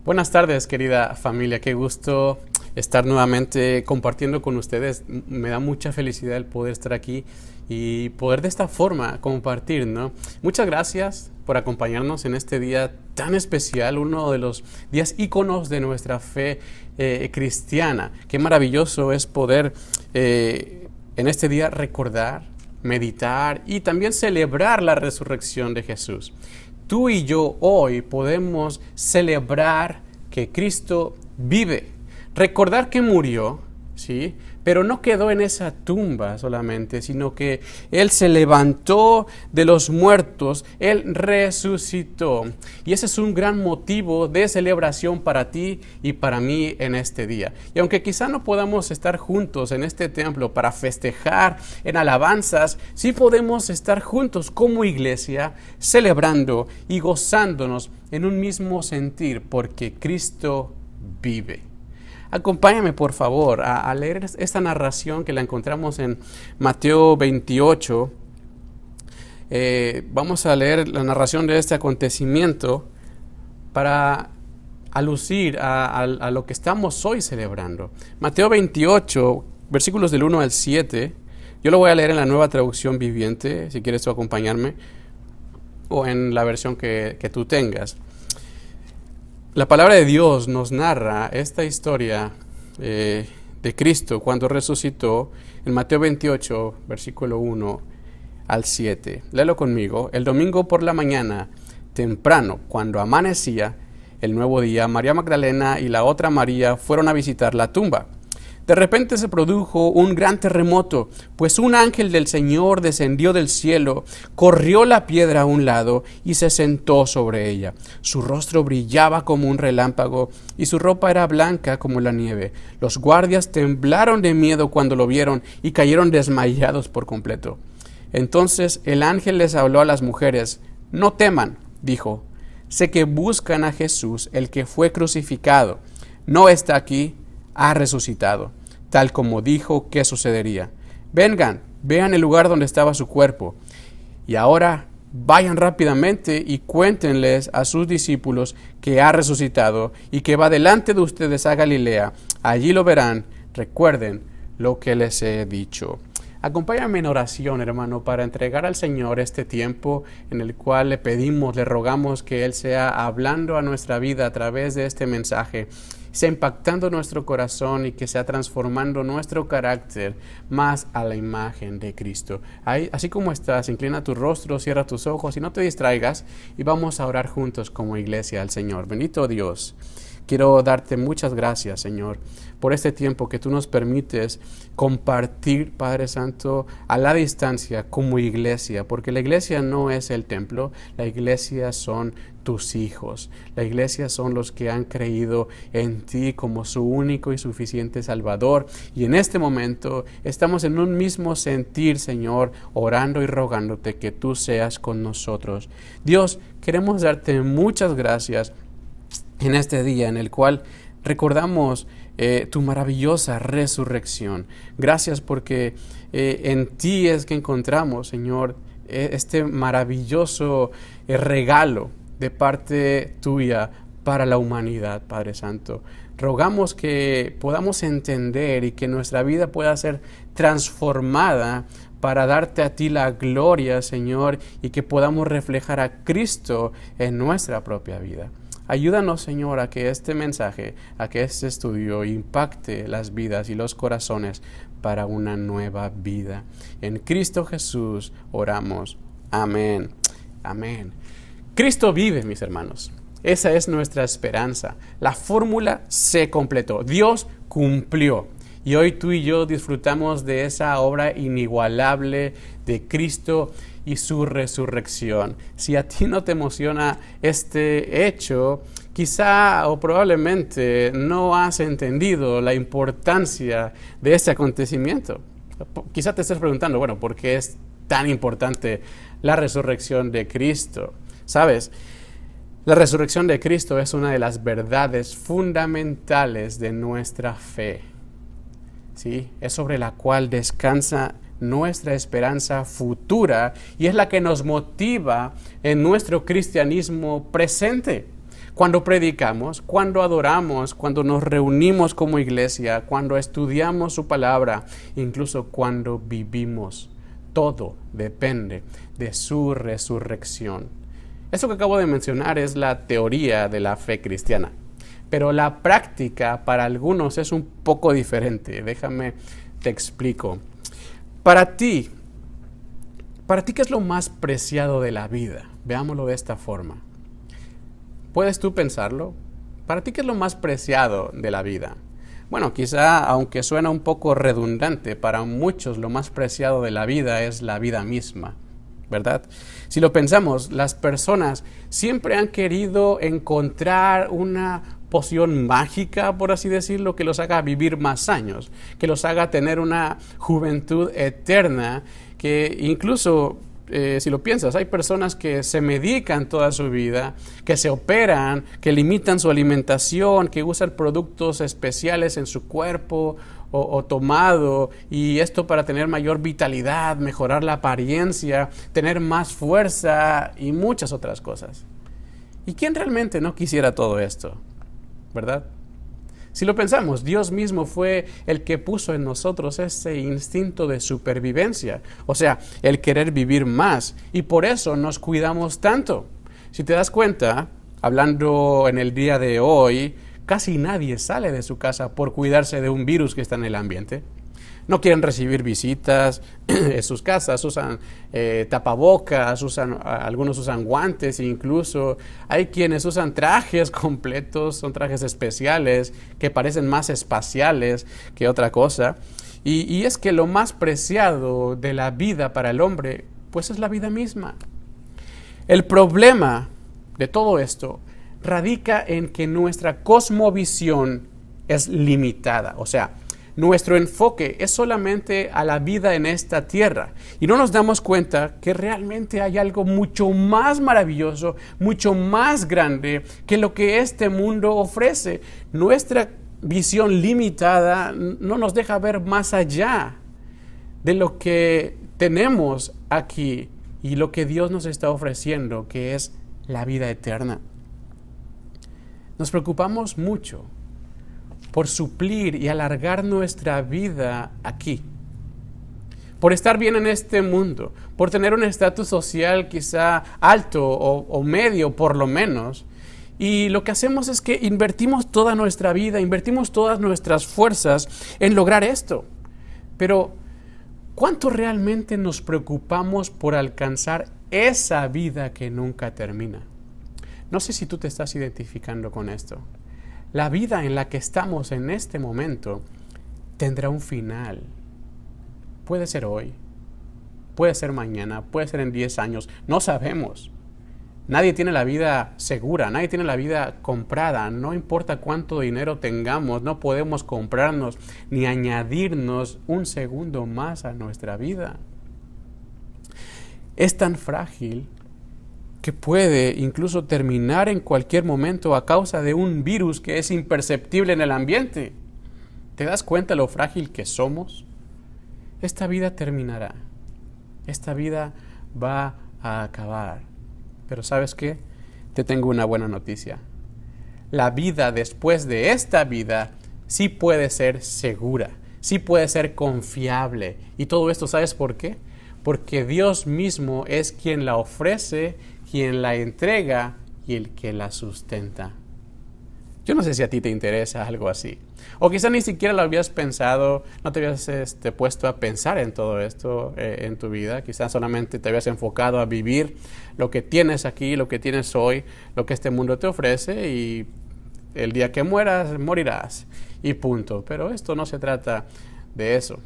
Buenas tardes, querida familia. Qué gusto estar nuevamente compartiendo con ustedes. Me da mucha felicidad el poder estar aquí y poder de esta forma compartir, ¿no? Muchas gracias por acompañarnos en este día tan especial, uno de los días íconos de nuestra fe cristiana. Qué maravilloso es poder en este día recordar, meditar y también celebrar la resurrección de Jesús. Tú y yo hoy podemos celebrar que Cristo vive, recordar que murió, ¿sí? Pero no quedó en esa tumba solamente, sino que Él se levantó de los muertos, Él resucitó. Y ese es un gran motivo de celebración para ti y para mí en este día. Y aunque quizá no podamos estar juntos en este templo para festejar en alabanzas, sí podemos estar juntos como iglesia, celebrando y gozándonos en un mismo sentir, porque Cristo vive. Acompáñame por favor a leer esta narración que la encontramos en Mateo 28. Vamos a leer la narración de este acontecimiento para alucir a lo que estamos hoy celebrando. Mateo 28, versículos del 1 al 7. Yo lo voy a leer en la Nueva Traducción Viviente, si quieres tú acompañarme, o en la versión que tú tengas. La palabra de Dios nos narra esta historia de Cristo cuando resucitó en Mateo 28, versículo 1 al 7. Léelo conmigo. El domingo por la mañana, temprano, cuando amanecía el nuevo día, María Magdalena y la otra María fueron a visitar la tumba. De repente se produjo un gran terremoto, pues un ángel del Señor descendió del cielo, corrió la piedra a un lado y se sentó sobre ella. Su rostro brillaba como un relámpago y su ropa era blanca como la nieve. Los guardias temblaron de miedo cuando lo vieron y cayeron desmayados por completo. Entonces el ángel les habló a las mujeres. No teman, dijo. Sé que buscan a Jesús, el que fue crucificado. No está aquí, ha resucitado, tal como dijo que sucedería. Vengan, vean el lugar donde estaba su cuerpo. Y ahora vayan rápidamente y cuéntenles a sus discípulos que ha resucitado y que va delante de ustedes a Galilea. Allí lo verán. Recuerden lo que les he dicho. Acompáñame en oración, hermano, para entregar al Señor este tiempo en el cual le pedimos, le rogamos que Él sea hablando a nuestra vida a través de este mensaje, sea impactando nuestro corazón y que sea transformando nuestro carácter más a la imagen de Cristo. Así como estás, inclina tu rostro, cierra tus ojos y no te distraigas y vamos a orar juntos como iglesia al Señor. Bendito Dios. Quiero darte muchas gracias, Señor, por este tiempo que tú nos permites compartir, Padre Santo, a la distancia como iglesia, porque la iglesia no es el templo, la iglesia son tus hijos, la iglesia son los que han creído en ti como su único y suficiente Salvador, y en este momento estamos en un mismo sentir, Señor, orando y rogándote que tú seas con nosotros. Dios, queremos darte muchas gracias en este día en el cual recordamos tu maravillosa resurrección. Gracias porque en ti es que encontramos, Señor, este maravilloso regalo de parte tuya para la humanidad, Padre Santo. Rogamos que podamos entender y que nuestra vida pueda ser transformada para darte a ti la gloria, Señor, y que podamos reflejar a Cristo en nuestra propia vida. Ayúdanos, Señor, a que este mensaje, a que este estudio impacte las vidas y los corazones para una nueva vida. En Cristo Jesús oramos. Amén. Amén. Cristo vive, mis hermanos. Esa es nuestra esperanza. La fórmula se completó. Dios cumplió. Y hoy tú y yo disfrutamos de esa obra inigualable de Cristo y su resurrección. Si a ti no te emociona este hecho, quizá o probablemente no has entendido la importancia de este acontecimiento. Quizá te estés preguntando, bueno, ¿por qué es tan importante la resurrección de Cristo? ¿Sabes? La resurrección de Cristo es una de las verdades fundamentales de nuestra fe. ¿Sí? Es sobre la cual descansa nuestra esperanza futura y es la que nos motiva en nuestro cristianismo presente. Cuando predicamos, cuando adoramos, cuando nos reunimos como iglesia, cuando estudiamos su palabra, incluso cuando vivimos. Todo depende de su resurrección. Eso que acabo de mencionar es la teoría de la fe cristiana, pero la práctica para algunos es un poco diferente. Déjame te explico. Para ti, ¿qué es lo más preciado de la vida? Veámoslo de esta forma. ¿Puedes tú pensarlo? ¿Para ti qué es lo más preciado de la vida? Bueno, quizá, aunque suena un poco redundante, para muchos lo más preciado de la vida es la vida misma, ¿verdad? Si lo pensamos, las personas siempre han querido encontrar una poción mágica, por así decirlo, que los haga vivir más años, que los haga tener una juventud eterna, que incluso, si lo piensas, hay personas que se medican toda su vida, que se operan, que limitan su alimentación, que usan productos especiales en su cuerpo o tomado, y esto para tener mayor vitalidad, mejorar la apariencia, tener más fuerza y muchas otras cosas. ¿Y quién realmente no quisiera todo esto? ¿Verdad? Si lo pensamos, Dios mismo fue el que puso en nosotros ese instinto de supervivencia, o sea, el querer vivir más, y por eso nos cuidamos tanto. Si te das cuenta, hablando en el día de hoy, casi nadie sale de su casa por cuidarse de un virus que está en el ambiente. No quieren recibir visitas en sus casas, usan tapabocas, algunos usan guantes, incluso hay quienes usan trajes completos, son trajes especiales que parecen más espaciales que otra cosa. Y es que lo más preciado de la vida para el hombre, pues es la vida misma. El problema de todo esto radica en que nuestra cosmovisión es limitada, o sea, nuestro enfoque es solamente a la vida en esta tierra y no nos damos cuenta que realmente hay algo mucho más maravilloso, mucho más grande que lo que este mundo ofrece. Nuestra visión limitada no nos deja ver más allá de lo que tenemos aquí y lo que Dios nos está ofreciendo, que es la vida eterna. Nos preocupamos mucho por suplir y alargar nuestra vida aquí, por estar bien en este mundo, por tener un estatus social quizá alto o medio por lo menos. Y lo que hacemos es que invertimos toda nuestra vida, invertimos todas nuestras fuerzas en lograr esto. Pero, ¿cuánto realmente nos preocupamos por alcanzar esa vida que nunca termina? No sé si tú te estás identificando con esto. La vida en la que estamos en este momento tendrá un final. Puede ser hoy, puede ser mañana, puede ser en 10 años, no sabemos. Nadie tiene la vida segura, nadie tiene la vida comprada, no importa cuánto dinero tengamos, no podemos comprarnos ni añadirnos un segundo más a nuestra vida. Es tan frágil que puede incluso terminar en cualquier momento a causa de un virus que es imperceptible en el ambiente. ¿Te das cuenta lo frágil que somos? Esta vida terminará. Esta vida va a acabar. Pero ¿sabes qué? Te tengo una buena noticia. La vida después de esta vida sí puede ser segura, sí puede ser confiable. Y todo esto, ¿sabes por qué? Porque Dios mismo es quien la ofrece, quien la entrega y el que la sustenta. Yo no sé si a ti te interesa algo así. O quizá ni siquiera lo habías pensado, no te habías puesto a pensar en todo esto en tu vida. Quizá solamente te habías enfocado a vivir lo que tienes aquí, lo que tienes hoy, lo que este mundo te ofrece, y el día que mueras, morirás y punto. Pero esto no se trata de eso.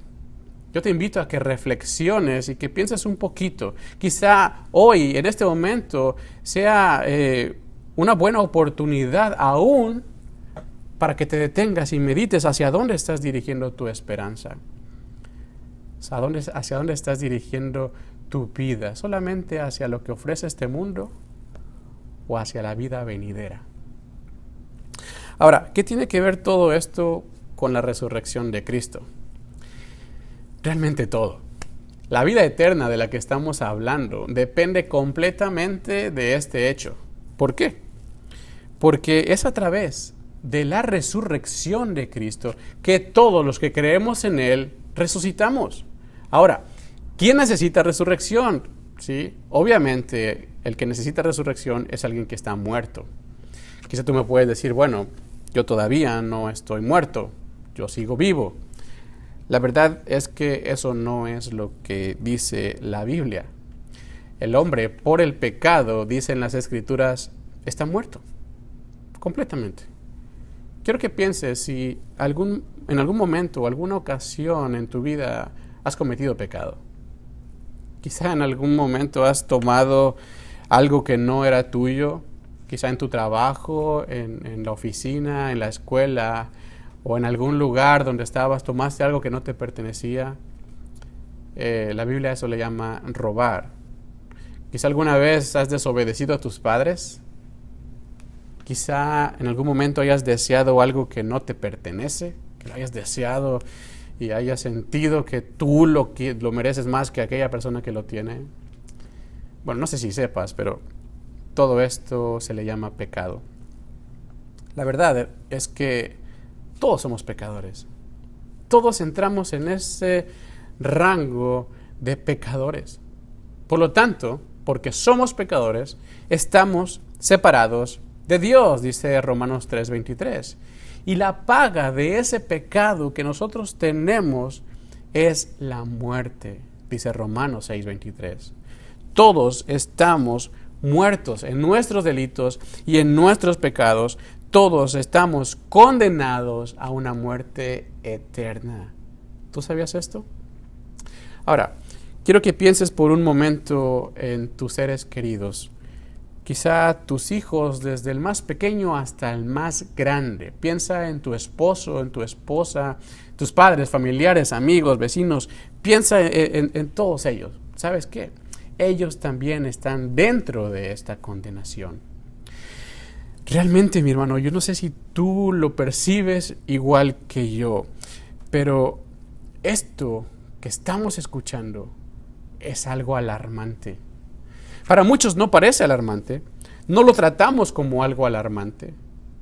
Yo te invito a que reflexiones y que pienses un poquito. Quizá hoy, en este momento, sea una buena oportunidad aún para que te detengas y medites hacia dónde estás dirigiendo tu esperanza. Hacia dónde estás dirigiendo tu vida. ¿Solamente hacia lo que ofrece este mundo o hacia la vida venidera? Ahora, ¿qué tiene que ver todo esto con la resurrección de Cristo? Realmente todo. La vida eterna de la que estamos hablando depende completamente de este hecho. ¿Por qué? porque es a través de la resurrección de Cristo que todos los que creemos en Él resucitamos. Ahora, ¿quién necesita resurrección? ¿Sí? Obviamente, el que necesita resurrección es alguien que está muerto. Quizá tú me puedes decir, bueno, yo todavía no estoy muerto, yo sigo vivo. La verdad es que eso no es lo que dice la Biblia. El hombre, por el pecado, dicen las Escrituras, está muerto, completamente. Quiero que pienses si en algún momento o alguna ocasión en tu vida has cometido pecado. Quizá en algún momento has tomado algo que no era tuyo, quizá en tu trabajo, en la oficina, en la escuela o en algún lugar donde estabas, tomaste algo que no te pertenecía. La Biblia a eso le llama robar. Quizá alguna vez has desobedecido a tus padres. Quizá en algún momento hayas deseado algo que no te pertenece, que lo hayas deseado y hayas sentido que tú lo mereces más que aquella persona que lo tiene. Bueno, no sé si sepas, pero todo esto se le llama pecado. La verdad es que todos somos pecadores. Todos entramos en ese rango de pecadores. Por lo tanto, porque somos pecadores, estamos separados de Dios, dice Romanos 3:23. Y la paga de ese pecado que nosotros tenemos es la muerte, dice Romanos 6:23. Todos estamos muertos en nuestros delitos y en nuestros pecados. Todos estamos condenados a una muerte eterna. ¿Tú sabías esto? Ahora, quiero que pienses por un momento en tus seres queridos. Quizá tus hijos, desde el más pequeño hasta el más grande. Piensa en tu esposo, en tu esposa, tus padres, familiares, amigos, vecinos. Piensa en todos ellos. ¿Sabes qué? Ellos también están dentro de esta condenación. Realmente, mi hermano, yo no sé si tú lo percibes igual que yo, pero esto que estamos escuchando es algo alarmante. Para muchos no parece alarmante, no lo tratamos como algo alarmante.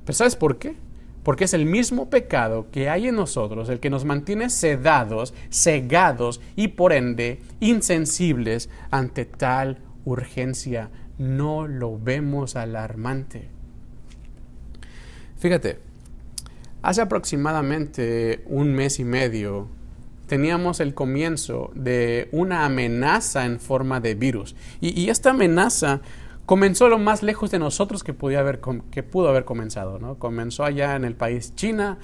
¿Pero sabes por qué? Porque es el mismo pecado que hay en nosotros el que nos mantiene sedados, cegados y por ende insensibles ante tal urgencia. No lo vemos alarmante. Fíjate, hace aproximadamente un mes y medio teníamos el comienzo de una amenaza en forma de virus. Y esta amenaza comenzó lo más lejos de nosotros que pudo haber comenzado, ¿no? Comenzó allá en el país China,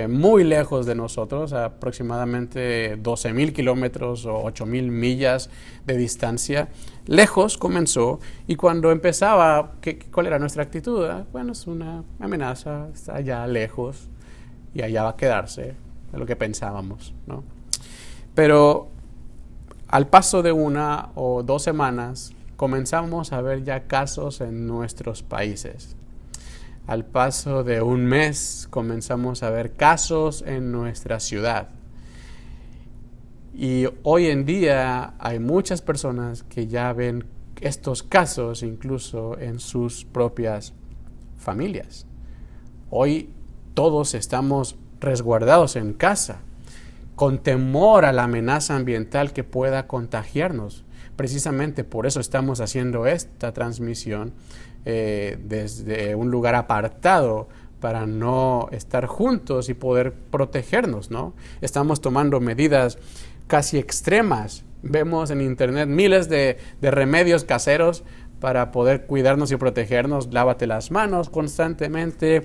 muy lejos de nosotros, aproximadamente 12,000 kilómetros o 8,000 millas de distancia. Lejos comenzó, y cuando empezaba, ¿cuál era nuestra actitud? Bueno, es una amenaza, está allá lejos y allá va a quedarse, de lo que pensábamos, ¿no? Pero al paso de 1 o 2 semanas comenzamos a ver ya casos en nuestros países. Al paso de 1 mes comenzamos a ver casos en nuestra ciudad. Y hoy en día hay muchas personas que ya ven estos casos incluso en sus propias familias. Hoy todos estamos resguardados en casa, con temor a la amenaza ambiental que pueda contagiarnos. Precisamente por eso estamos haciendo esta transmisión desde un lugar apartado, para no estar juntos y poder protegernos, ¿no? Estamos tomando medidas casi extremas. Vemos en internet miles de remedios caseros para poder cuidarnos y protegernos. Lávate las manos constantemente,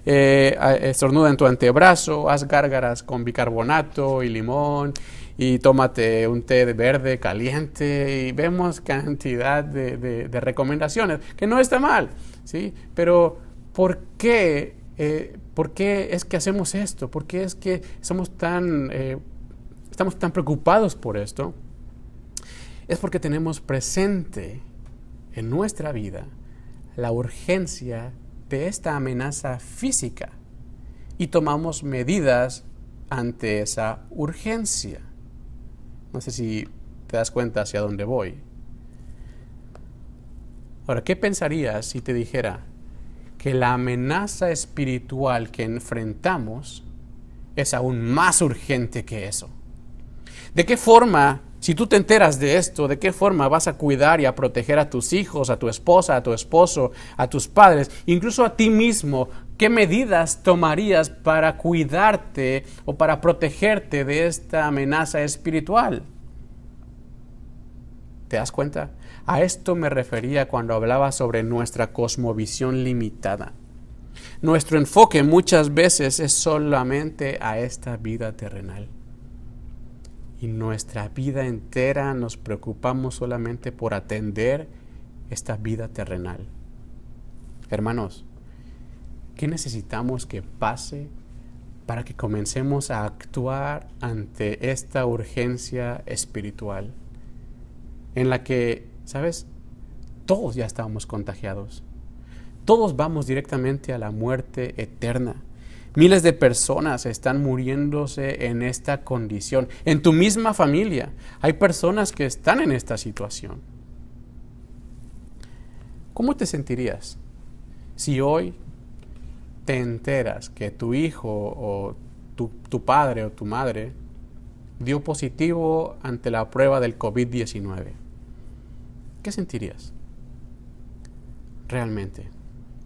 estornuda en tu antebrazo, haz gárgaras con bicarbonato y limón y tómate un té verde caliente, y vemos cantidad de recomendaciones, que no está mal, ¿sí? Pero ¿por qué es que hacemos esto? ¿Por qué es que estamos tan preocupados por esto? Es porque tenemos presente en nuestra vida la urgencia de esta amenaza física y tomamos medidas ante esa urgencia. No sé si te das cuenta hacia dónde voy. Ahora, ¿qué pensarías si te dijera que la amenaza espiritual que enfrentamos es aún más urgente que eso. ¿De qué forma, si tú te enteras de esto, de qué forma vas a cuidar y a proteger a tus hijos, a tu esposa, a tu esposo, a tus padres, incluso a ti mismo? ¿Qué medidas tomarías para cuidarte o para protegerte de esta amenaza espiritual? ¿Te das cuenta? A esto me refería cuando hablaba sobre nuestra cosmovisión limitada. Nuestro enfoque muchas veces es solamente a esta vida terrenal. Y nuestra vida entera nos preocupamos solamente por atender esta vida terrenal. Hermanos, ¿qué necesitamos que pase para que comencemos a actuar ante esta urgencia espiritual? En la que, ¿sabes? Todos ya estábamos contagiados. Todos vamos directamente a la muerte eterna. Miles de personas están muriéndose en esta condición. En tu misma familia hay personas que están en esta situación. ¿Cómo te sentirías si hoy te enteras que tu hijo o tu padre o tu madre dio positivo ante la prueba del COVID-19? ¿Qué sentirías? Realmente.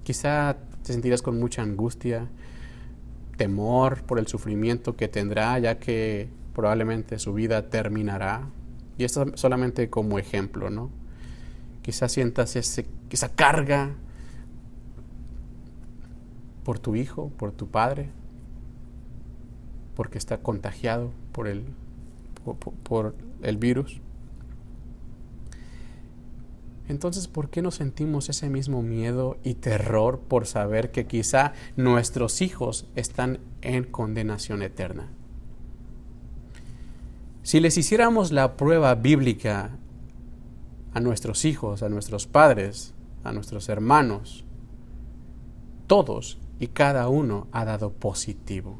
Quizá te sentirías con mucha angustia, temor por el sufrimiento que tendrá, ya que probablemente su vida terminará. Y esto solamente como ejemplo, ¿no? Quizás sientas esa carga por tu hijo, por tu padre, porque está contagiado por el virus. Entonces, ¿por qué no sentimos ese mismo miedo y terror por saber que quizá nuestros hijos están en condenación eterna? Si les hiciéramos la prueba bíblica a nuestros hijos, a nuestros padres, a nuestros hermanos, todos y cada uno ha dado positivo.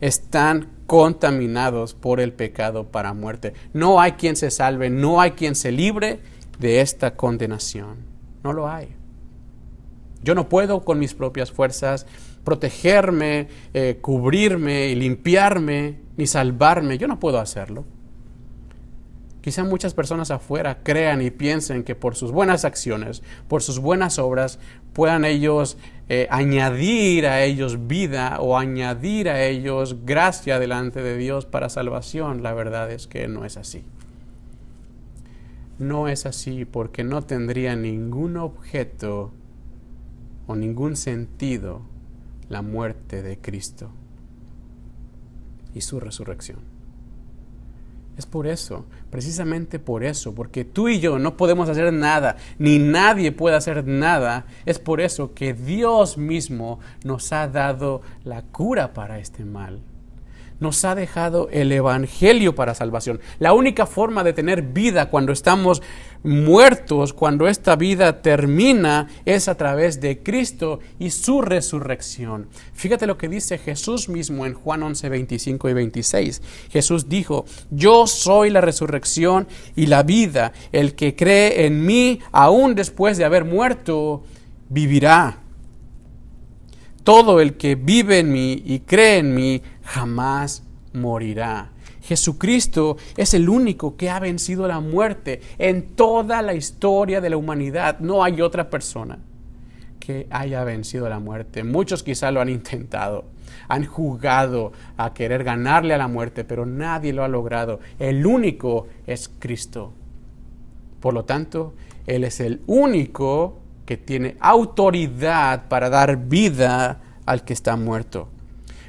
Están contaminados por el pecado para muerte. No hay quien se salve, no hay quien se libre de esta condenación. No lo hay. Yo no puedo con mis propias fuerzas protegerme, cubrirme y limpiarme, ni salvarme. Yo no puedo hacerlo. Quizá muchas personas afuera crean y piensen que por sus buenas acciones, por sus buenas obras, puedan ellos añadir a ellos vida o añadir a ellos gracia delante de Dios para salvación. La verdad es que no es así. No es así, porque no tendría ningún objeto o ningún sentido la muerte de Cristo y su resurrección. Es por eso, precisamente por eso, porque tú y yo no podemos hacer nada, ni nadie puede hacer nada. Es por eso que Dios mismo nos ha dado la cura para este mal. Nos ha dejado el Evangelio para salvación. La única forma de tener vida cuando estamos muertos, cuando esta vida termina, es a través de Cristo y su resurrección. Fíjate lo que dice Jesús mismo en Juan 11, 25 y 26. Jesús dijo: yo soy la resurrección y la vida. El que cree en mí, aún después de haber muerto, vivirá. Todo el que vive en mí y cree en mí jamás morirá. Jesucristo es el único que ha vencido la muerte en toda la historia de la humanidad. No hay otra persona que haya vencido la muerte. Muchos quizá lo han intentado, han jugado a querer ganarle a la muerte, pero nadie lo ha logrado. El único es Cristo. Por lo tanto, Él es el único que tiene autoridad para dar vida al que está muerto.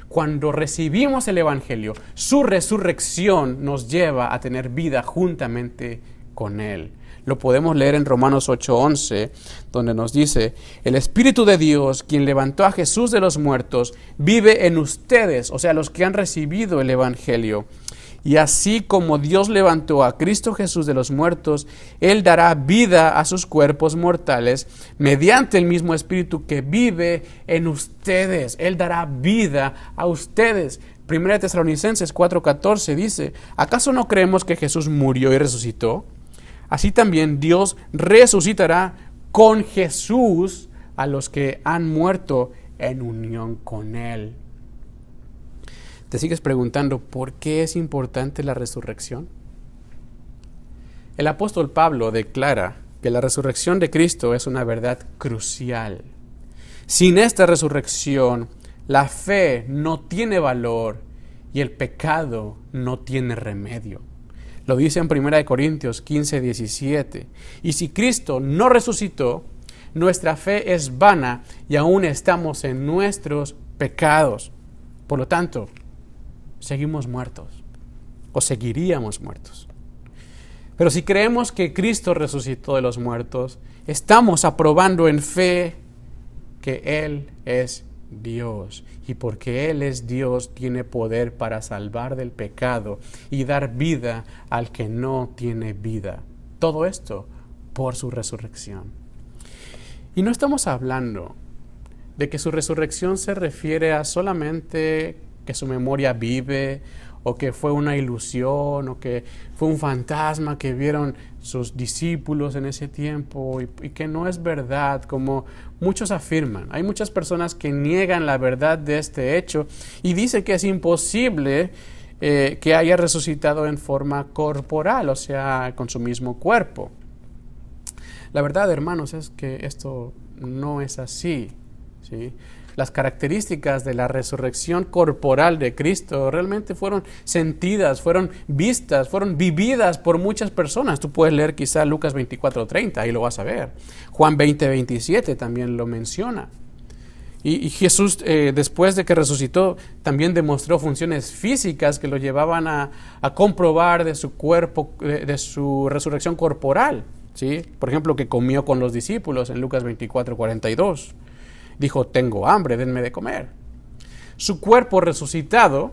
Cuando recibimos el Evangelio, su resurrección nos lleva a tener vida juntamente con Él. Lo podemos leer en Romanos 8:11, donde nos dice: el Espíritu de Dios, quien levantó a Jesús de los muertos, vive en ustedes, o sea, los que han recibido el Evangelio. Y así como Dios levantó a Cristo Jesús de los muertos, Él dará vida a sus cuerpos mortales mediante el mismo Espíritu que vive en ustedes. Él dará vida a ustedes. 1 Tesalonicenses 4:14 dice: ¿acaso no creemos que Jesús murió y resucitó? Así también Dios resucitará con Jesús a los que han muerto en unión con Él. ¿Te sigues preguntando por qué es importante la resurrección? El apóstol Pablo declara que la resurrección de Cristo es una verdad crucial. Sin esta resurrección, la fe no tiene valor y el pecado no tiene remedio. Lo dice en 1 Corintios 15, 17. Y si Cristo no resucitó, nuestra fe es vana y aún estamos en nuestros pecados. Por lo tanto, seguimos muertos o seguiríamos muertos. Pero si creemos que Cristo resucitó de los muertos, estamos aprobando en fe que Él es Dios. Y porque Él es Dios, tiene poder para salvar del pecado y dar vida al que no tiene vida. Todo esto por su resurrección. Y no estamos hablando de que su resurrección se refiere a solamente que su memoria vive, o que fue una ilusión, o que fue un fantasma que vieron sus discípulos en ese tiempo, y que no es verdad, como muchos afirman. Hay muchas personas que niegan la verdad de este hecho y dicen que es imposible que haya resucitado en forma corporal, o sea, con su mismo cuerpo. La verdad, hermanos, es que esto no es así, ¿sí? Las características de la resurrección corporal de Cristo realmente fueron sentidas, fueron vistas, fueron vividas por muchas personas. Tú puedes leer quizá Lucas 24:30, ahí lo vas a ver. Juan 20:27 también lo menciona. Y Jesús, después de que resucitó, también demostró funciones físicas que lo llevaban a comprobar de su cuerpo, de su resurrección corporal, ¿sí? Por ejemplo, que comió con los discípulos en Lucas 24:42. Dijo, tengo hambre, denme de comer. Su cuerpo resucitado,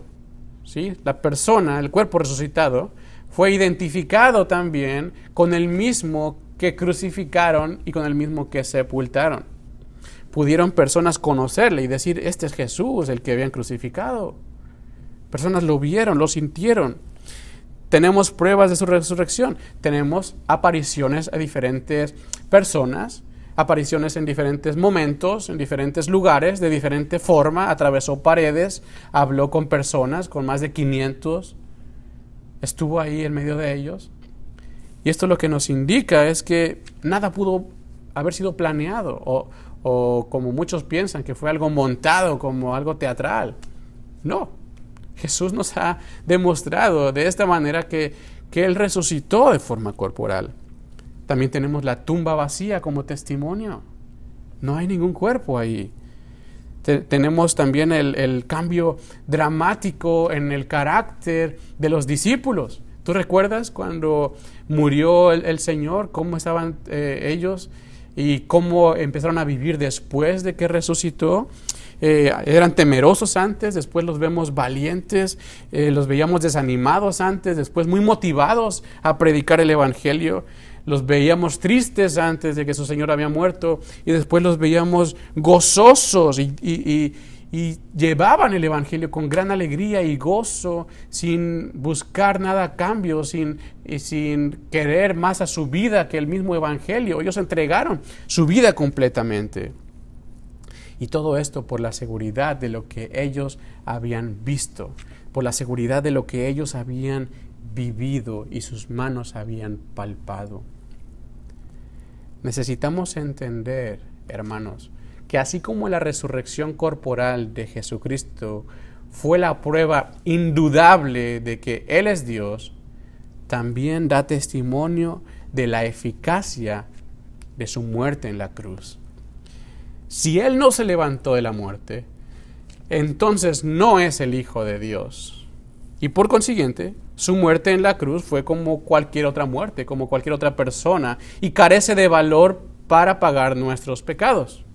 ¿sí? La persona, el cuerpo resucitado, fue identificado también con el mismo que crucificaron y con el mismo que sepultaron. Pudieron personas conocerle y decir, este es Jesús, el que habían crucificado. Personas lo vieron, lo sintieron. Tenemos pruebas de su resurrección. Tenemos apariciones a diferentes personas, apariciones en diferentes momentos, en diferentes lugares, de diferente forma, atravesó paredes, habló con personas, con más de 500, estuvo ahí en medio de ellos. Y esto lo que nos indica es que nada pudo haber sido planeado, o como muchos piensan, que fue algo montado, como algo teatral. No, Jesús nos ha demostrado de esta manera que Él resucitó de forma corporal. También tenemos la tumba vacía como testimonio. No hay ningún cuerpo ahí. Tenemos también el cambio dramático en el carácter de los discípulos. ¿Tú recuerdas cuando murió el Señor? ¿Cómo estaban ellos? Y cómo empezaron a vivir después de que resucitó. Eran temerosos antes, después los vemos valientes, los veíamos desanimados antes, después muy motivados a predicar el Evangelio. Los veíamos tristes antes de que su Señor había muerto y después los veíamos gozosos y llevaban el Evangelio con gran alegría y gozo, sin buscar nada a cambio, sin querer más a su vida que el mismo Evangelio. Ellos entregaron su vida completamente. Y todo esto por la seguridad de lo que ellos habían visto, por la seguridad de lo que ellos habían vivido y sus manos habían palpado. Necesitamos entender, hermanos, que así como la resurrección corporal de Jesucristo fue la prueba indudable de que Él es Dios, también da testimonio de la eficacia de su muerte en la cruz. Si Él no se levantó de la muerte, entonces no es el Hijo de Dios. Y por consiguiente, su muerte en la cruz fue como cualquier otra muerte, como cualquier otra persona, y carece de valor para pagar nuestros pecados.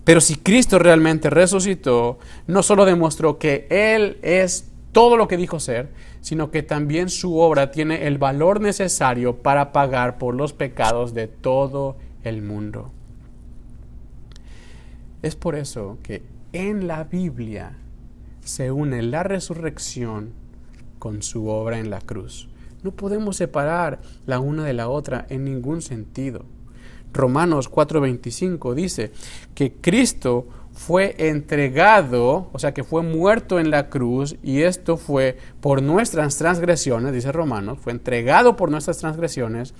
Pero si Cristo realmente resucitó, no solo demostró que Él es todo lo que dijo ser, sino que también su obra tiene el valor necesario para pagar por los pecados de todo el mundo. Es por eso que en la Biblia se une la resurrección con su obra en la cruz. No podemos separar la una de la otra en ningún sentido. Romanos 4:25 dice que Cristo fue entregado, o sea que fue muerto en la cruz, y esto fue por nuestras transgresiones, dice Romanos, fue entregado por nuestras transgresiones,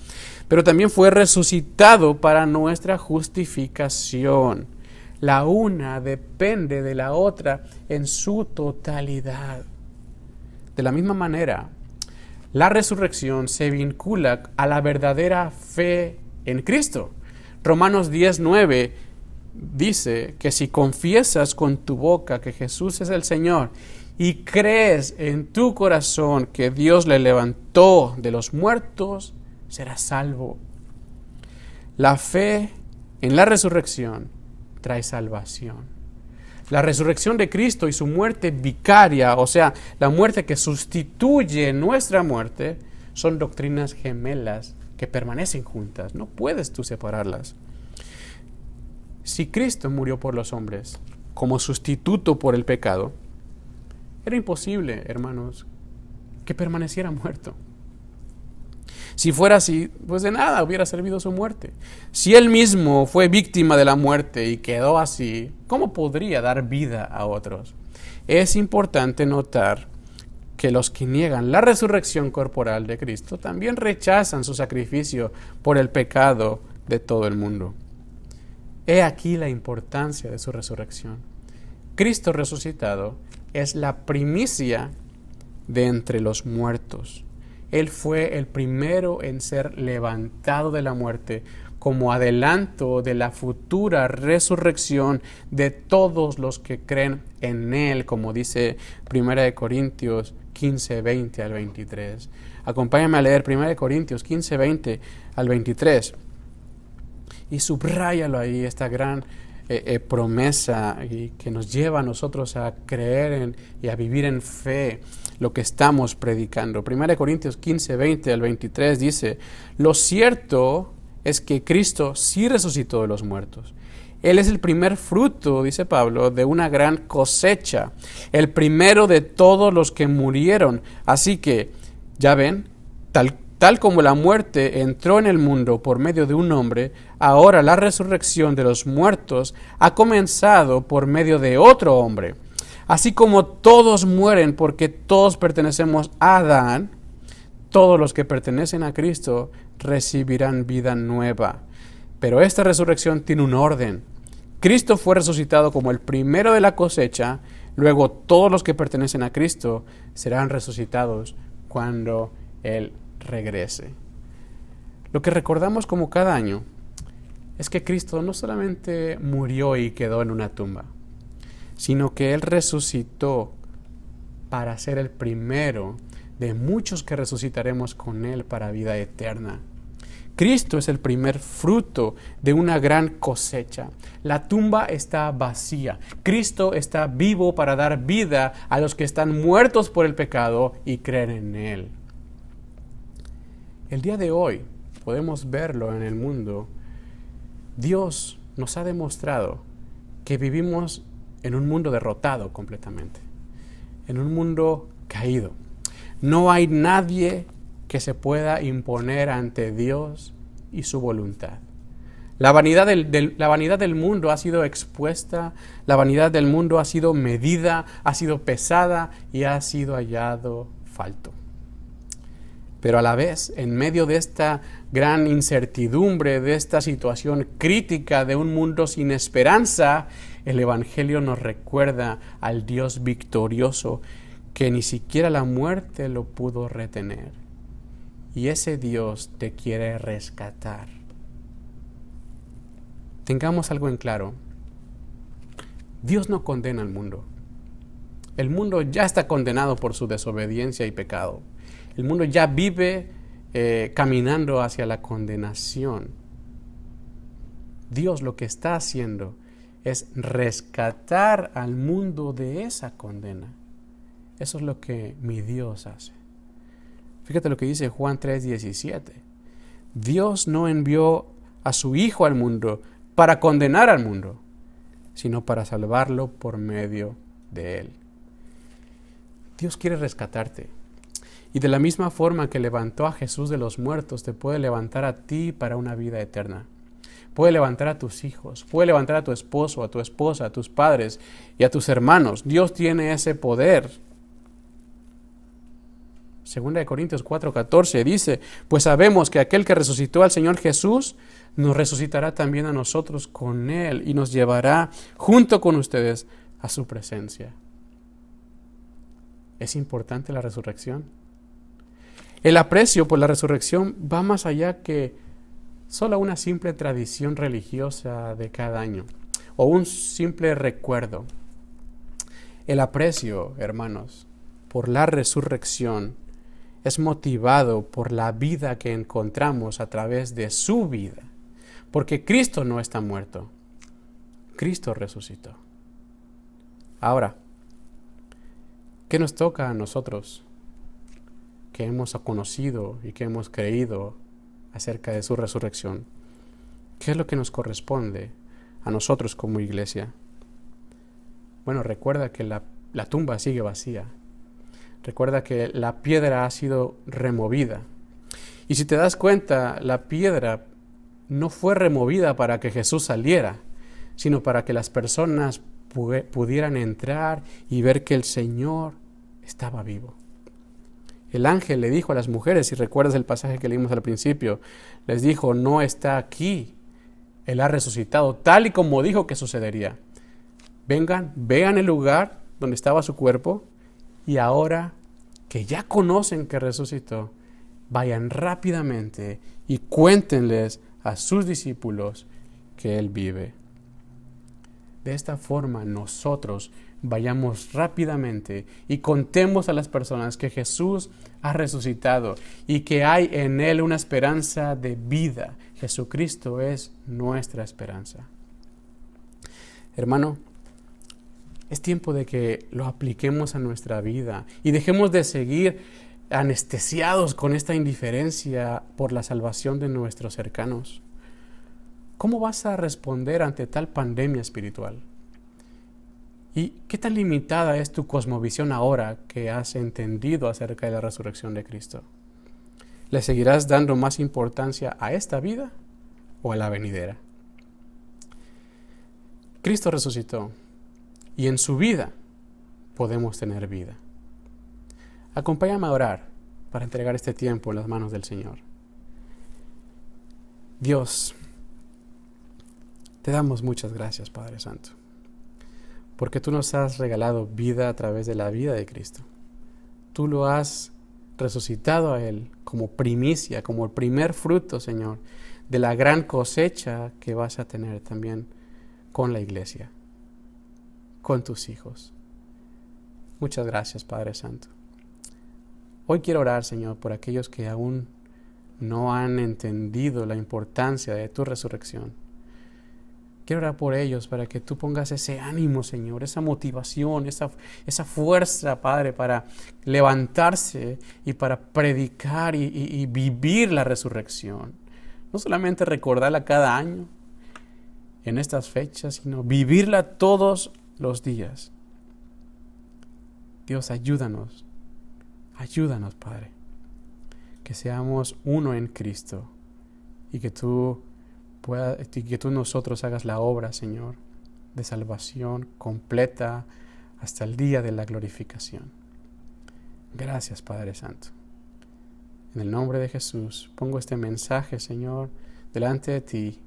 pero también fue resucitado para nuestra justificación. La una depende de la otra en su totalidad. De la misma manera, la resurrección se vincula a la verdadera fe en Cristo. Romanos 10:9 dice que si confiesas con tu boca que Jesús es el Señor y crees en tu corazón que Dios le levantó de los muertos, serás salvo. La fe en la resurrección trae salvación. La resurrección de Cristo y su muerte vicaria, o sea, la muerte que sustituye nuestra muerte, son doctrinas gemelas que permanecen juntas. No puedes tú separarlas. Si Cristo murió por los hombres como sustituto por el pecado, era imposible, hermanos, que permaneciera muerto. Si fuera así, pues de nada hubiera servido su muerte. Si Él mismo fue víctima de la muerte y quedó así, ¿cómo podría dar vida a otros? Es importante notar que los que niegan la resurrección corporal de Cristo también rechazan su sacrificio por el pecado de todo el mundo. He aquí la importancia de su resurrección. Cristo resucitado es la primicia de entre los muertos. Él fue el primero en ser levantado de la muerte como adelanto de la futura resurrección de todos los que creen en Él, como dice 1 Corintios 15, 20 al 23. Acompáñame a leer 1 Corintios 15, 20 al 23. Y subráyalo ahí, esta gran promesa y que nos lleva a nosotros a creer y a vivir en fe lo que estamos predicando. 1 Corintios 15, 20 al 23 dice: lo cierto es que Cristo sí resucitó de los muertos. Él es el primer fruto, dice Pablo, de una gran cosecha, el primero de todos los que murieron. Así que, ya ven, tal como la muerte entró en el mundo por medio de un hombre, ahora la resurrección de los muertos ha comenzado por medio de otro hombre. Así como todos mueren porque todos pertenecemos a Adán, todos los que pertenecen a Cristo recibirán vida nueva. Pero esta resurrección tiene un orden. Cristo fue resucitado como el primero de la cosecha, luego todos los que pertenecen a Cristo serán resucitados cuando Él regrese. Lo que recordamos como cada año es que Cristo no solamente murió y quedó en una tumba, sino que Él resucitó para ser el primero de muchos que resucitaremos con Él para vida eterna. Cristo es el primer fruto de una gran cosecha. La tumba está vacía. Cristo está vivo para dar vida a los que están muertos por el pecado y creen en Él. El día de hoy podemos verlo en el mundo. Dios nos ha demostrado que vivimos en un mundo derrotado completamente, en un mundo caído. No hay nadie que se pueda imponer ante Dios y su voluntad. La vanidad del mundo ha sido expuesta, la vanidad del mundo ha sido medida, ha sido pesada y ha sido hallado falto. Pero a la vez, en medio de esta gran incertidumbre, de esta situación crítica de un mundo sin esperanza, el Evangelio nos recuerda al Dios victorioso, que ni siquiera la muerte lo pudo retener. Y ese Dios te quiere rescatar. Tengamos algo en claro. Dios no condena al mundo. El mundo ya está condenado por su desobediencia y pecado. El mundo ya vive caminando hacia la condenación. Dios lo que está haciendo es rescatar al mundo de esa condena. Eso es lo que mi Dios hace. Fíjate lo que dice Juan 3:17. Dios no envió a su Hijo al mundo para condenar al mundo, sino para salvarlo por medio de Él. Dios quiere rescatarte. Y de la misma forma que levantó a Jesús de los muertos, te puede levantar a ti para una vida eterna. puede levantar a tus hijos, puede levantar a tu esposo, a tu esposa, a tus padres y a tus hermanos. Dios tiene ese poder. 2 Corintios 4:14 dice, pues sabemos que aquel que resucitó al Señor Jesús, nos resucitará también a nosotros con Él y nos llevará junto con ustedes a su presencia. ¿Es importante la resurrección? El aprecio por la resurrección va más allá que solo una simple tradición religiosa de cada año o un simple recuerdo. El aprecio, hermanos, por la resurrección es motivado por la vida que encontramos a través de su vida. Porque Cristo no está muerto. Cristo resucitó. Ahora, ¿qué nos toca a nosotros que hemos conocido y que hemos creído acerca de su resurrección? ¿Qué es lo que nos corresponde a nosotros como iglesia? Bueno, recuerda que la tumba sigue vacía. Recuerda que la piedra ha sido removida. Y si te das cuenta, la piedra no fue removida para que Jesús saliera, sino para que las personas pudieran entrar y ver que el Señor estaba vivo. El ángel le dijo a las mujeres, si recuerdas el pasaje que leímos al principio, les dijo, no está aquí, Él ha resucitado, tal y como dijo que sucedería. Vengan, vean el lugar donde estaba su cuerpo, y ahora que ya conocen que resucitó, vayan rápidamente y cuéntenles a sus discípulos que Él vive. De esta forma nosotros vayamos rápidamente y contemos a las personas que Jesús ha resucitado y que hay en Él una esperanza de vida. Jesucristo es nuestra esperanza. Hermano, es tiempo de que lo apliquemos a nuestra vida y dejemos de seguir anestesiados con esta indiferencia por la salvación de nuestros cercanos. ¿Cómo vas a responder ante tal pandemia espiritual? ¿Y qué tan limitada es tu cosmovisión ahora que has entendido acerca de la resurrección de Cristo? ¿Le seguirás dando más importancia a esta vida o a la venidera? Cristo resucitó y en su vida podemos tener vida. Acompáñame a orar para entregar este tiempo en las manos del Señor. Dios, te damos muchas gracias, Padre Santo, porque tú nos has regalado vida a través de la vida de Cristo. Tú lo has resucitado a Él como primicia, como el primer fruto, Señor, de la gran cosecha que vas a tener también con la iglesia, con tus hijos. Muchas gracias, Padre Santo. Hoy quiero orar, Señor, por aquellos que aún no han entendido la importancia de tu resurrección. Quiero orar por ellos para que tú pongas ese ánimo, Señor, esa motivación, esa fuerza, Padre, para levantarse y para predicar y vivir la resurrección. No solamente recordarla cada año en estas fechas, sino vivirla todos los días. Dios, ayúdanos, Padre, que seamos uno en Cristo y que tú nosotros hagas la obra, Señor, de salvación completa hasta el día de la glorificación. Gracias, Padre Santo. En el nombre de Jesús, pongo este mensaje, Señor, delante de ti,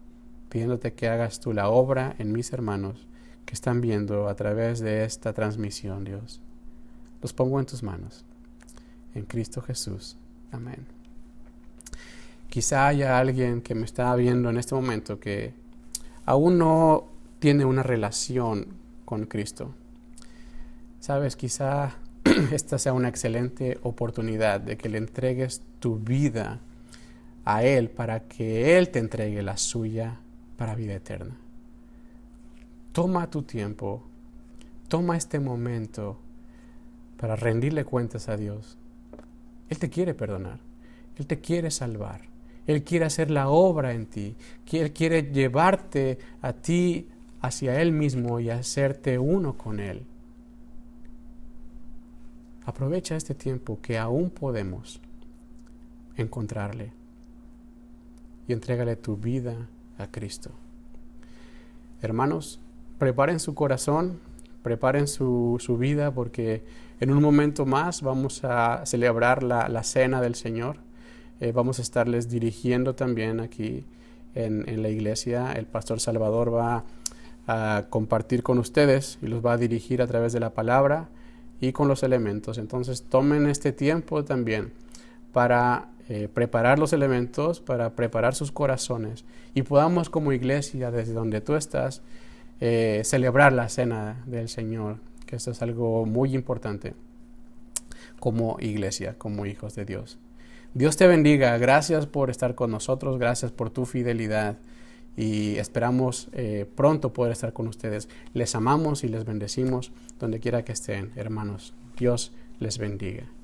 pidiéndote que hagas tú la obra en mis hermanos que están viendo a través de esta transmisión, Dios. Los pongo en tus manos. En Cristo Jesús. Amén. Quizá haya alguien que me está viendo en este momento que aún no tiene una relación con Cristo. Sabes, quizá esta sea una excelente oportunidad de que le entregues tu vida a Él para que Él te entregue la suya para vida eterna. Toma tu tiempo, toma este momento para rendirle cuentas a Dios. Él te quiere perdonar, Él te quiere salvar, Él quiere hacer la obra en ti, Él quiere llevarte a ti hacia Él mismo y hacerte uno con Él. Aprovecha este tiempo que aún podemos encontrarle y entrégale tu vida a Cristo. Hermanos, preparen su corazón, preparen su vida, porque en un momento más vamos a celebrar la cena del Señor. Vamos a estarles dirigiendo también aquí en la iglesia. El pastor Salvador va a compartir con ustedes y los va a dirigir a través de la palabra y con los elementos. Entonces tomen este tiempo también para preparar los elementos, para preparar sus corazones y podamos como iglesia, desde donde tú estás, celebrar la cena del Señor, que esto es algo muy importante como iglesia, como hijos de Dios. Dios te bendiga. Gracias por estar con nosotros, gracias por tu fidelidad y esperamos pronto poder estar con ustedes. Les amamos y les bendecimos donde quiera que estén, hermanos. Dios les bendiga.